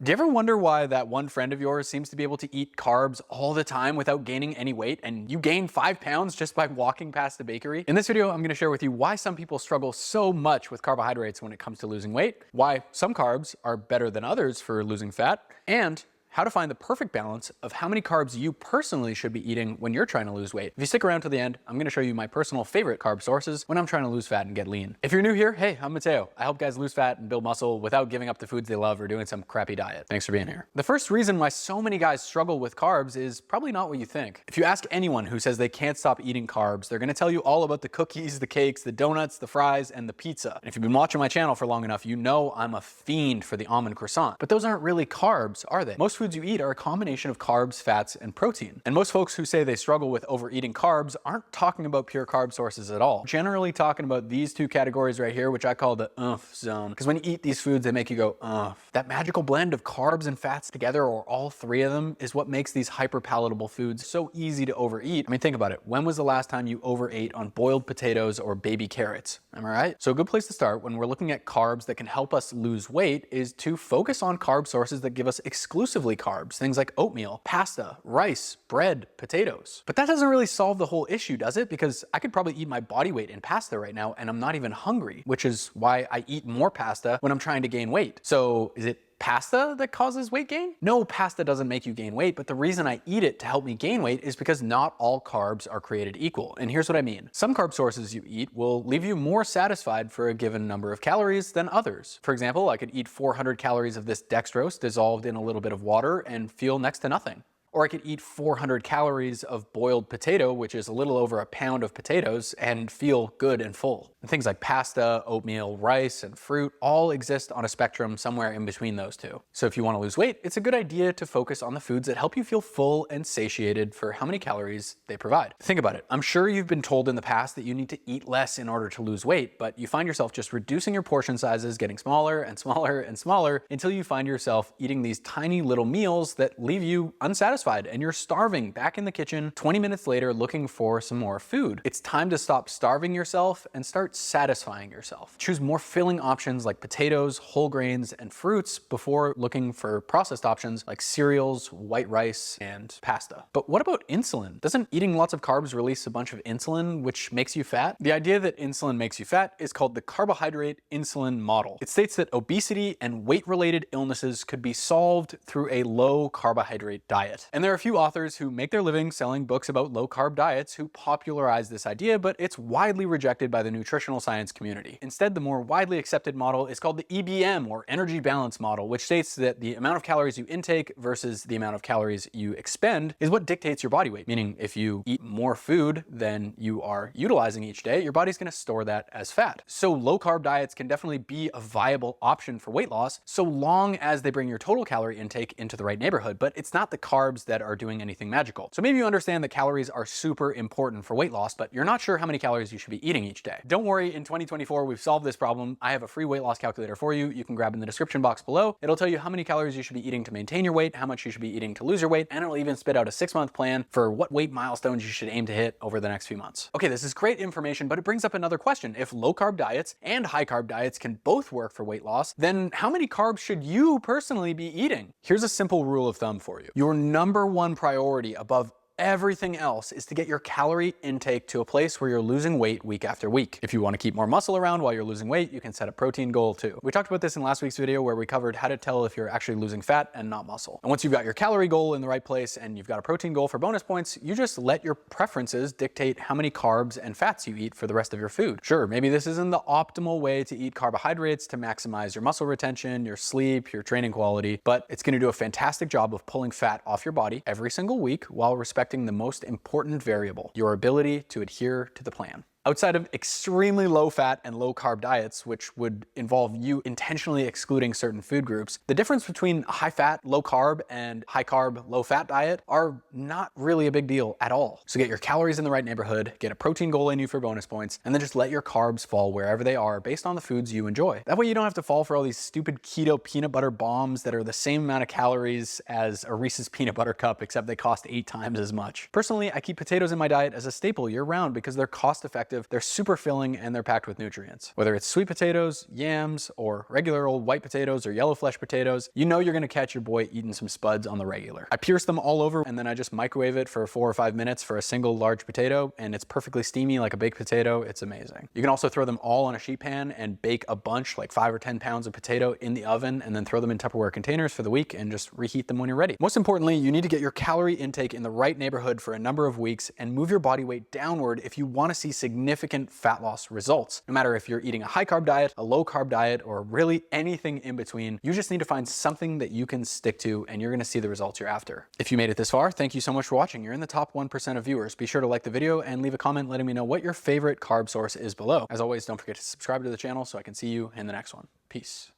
Do you ever wonder why that one friend of yours seems to be able to eat carbs all the time without gaining any weight, and you gain 5 pounds just by walking past the bakery? In this video, I'm going to share with you why some people struggle so much with carbohydrates when it comes to losing weight, why some carbs are better than others for losing fat, and how to find the perfect balance of how many carbs you personally should be eating when you're trying to lose weight. If you stick around to the end, I'm going to show you my personal favorite carb sources when I'm trying to lose fat and get lean. If you're new here, hey, I'm Matteo. I help guys lose fat and build muscle without giving up the foods they love or doing some crappy diet. Thanks for being here. The first reason why so many guys struggle with carbs is probably not what you think. If you ask anyone who says they can't stop eating carbs, they're going to tell you all about the cookies, the cakes, the donuts, the fries, and the pizza. And if you've been watching my channel for long enough, you know I'm a fiend for the almond croissant. But those aren't really carbs, are they? Most foods you eat are a combination of carbs, fats, and protein. And most folks who say they struggle with overeating carbs aren't talking about pure carb sources at all. Generally talking about these two categories right here, which I call the zone. Because when you eat these foods, they make you go, That magical blend of carbs and fats together, or all three of them, is what makes these hyper palatable foods so easy to overeat. I mean, think about it. When was the last time you overate on boiled potatoes or baby carrots? Am I right? So a good place to start when we're looking at carbs that can help us lose weight is to focus on carb sources that give us exclusively carbs. Things like oatmeal, pasta, rice, bread, potatoes. But that doesn't really solve the whole issue, does it? Because I could probably eat my body weight in pasta right now and I'm not even hungry, which is why I eat more pasta when I'm trying to gain weight. So is it pasta that causes weight gain? No, pasta doesn't make you gain weight, but the reason I eat it to help me gain weight is because not all carbs are created equal. And here's what I mean. Some carb sources you eat will leave you more satisfied for a given number of calories than others. For example, I could eat 400 calories of this dextrose dissolved in a little bit of water and feel next to nothing. Or I could eat 400 calories of boiled potato, which is a little over a pound of potatoes, and feel good and full. And things like pasta, oatmeal, rice, and fruit all exist on a spectrum somewhere in between those two. So if you want to lose weight, it's a good idea to focus on the foods that help you feel full and satiated for how many calories they provide. Think about it. I'm sure you've been told in the past that you need to eat less in order to lose weight, but you find yourself just reducing your portion sizes, getting smaller and smaller and smaller until you find yourself eating these tiny little meals that leave you unsatisfied and you're starving back in the kitchen 20 minutes later looking for some more food. It's time to stop starving yourself and start satisfying yourself. Choose more filling options like potatoes, whole grains, and fruits before looking for processed options like cereals, white rice, and pasta. But what about insulin? Doesn't eating lots of carbs release a bunch of insulin, which makes you fat? The idea that insulin makes you fat is called the carbohydrate insulin model. It states that obesity and weight-related illnesses could be solved through a low carbohydrate diet. And there are a few authors who make their living selling books about low-carb diets who popularize this idea, but it's widely rejected by the nutritional science community. Instead, the more widely accepted model is called the EBM, or energy balance model, which states that the amount of calories you intake versus the amount of calories you expend is what dictates your body weight. Meaning, if you eat more food than you are utilizing each day, your body's going to store that as fat. So low-carb diets can definitely be a viable option for weight loss, so long as they bring your total calorie intake into the right neighborhood. But it's not the carbs that are doing anything magical. So maybe you understand that calories are super important for weight loss, but you're not sure how many calories you should be eating each day. Don't worry, in 2024, we've solved this problem. I have a free weight loss calculator for you. You can grab in the description box below. It'll tell you how many calories you should be eating to maintain your weight, how much you should be eating to lose your weight, and it'll even spit out a 6-month plan for what weight milestones you should aim to hit over the next few months. Okay, this is great information, but it brings up another question. If low carb diets and high carb diets can both work for weight loss, then how many carbs should you personally be eating? Here's a simple rule of thumb for you. Your number one priority above everything else is to get your calorie intake to a place where you're losing weight week after week. If you want to keep more muscle around while you're losing weight, you can set a protein goal too. We talked about this in last week's video where we covered how to tell if you're actually losing fat and not muscle. And once you've got your calorie goal in the right place and you've got a protein goal for bonus points, you just let your preferences dictate how many carbs and fats you eat for the rest of your food. Sure, maybe this isn't the optimal way to eat carbohydrates to maximize your muscle retention, your sleep, your training quality, but it's going to do a fantastic job of pulling fat off your body every single week while respecting the most important variable, your ability to adhere to the plan. Outside of extremely low fat and low carb diets, which would involve you intentionally excluding certain food groups, the difference between a high fat, low carb and high carb, low fat diet are not really a big deal at all. So get your calories in the right neighborhood, get a protein goal in you for bonus points, and then just let your carbs fall wherever they are based on the foods you enjoy. That way you don't have to fall for all these stupid keto peanut butter bombs that are the same amount of calories as a Reese's peanut butter cup, except they cost 8 times as much. Personally, I keep potatoes in my diet as a staple year round because they're cost effective perspective, they're super filling and they're packed with nutrients. Whether it's sweet potatoes, yams, or regular old white potatoes or yellow flesh potatoes, you know you're gonna catch your boy eating some spuds on the regular. I pierce them all over and then I just microwave it for 4 or 5 minutes for a single large potato, and it's perfectly steamy like a baked potato. It's amazing. You can also throw them all on a sheet pan and bake a bunch, like 5 or 10 pounds of potato in the oven, and then throw them in Tupperware containers for the week and just reheat them when you're ready. Most importantly, you need to get your calorie intake in the right neighborhood for a number of weeks and move your body weight downward if you want to see significant fat loss results. No matter if you're eating a high carb diet, a low carb diet, or really anything in between, you just need to find something that you can stick to and you're going to see the results you're after. If you made it this far, thank you so much for watching. You're in the top 1% of viewers. Be sure to like the video and leave a comment letting me know what your favorite carb source is below. As always, don't forget to subscribe to the channel so I can see you in the next one. Peace.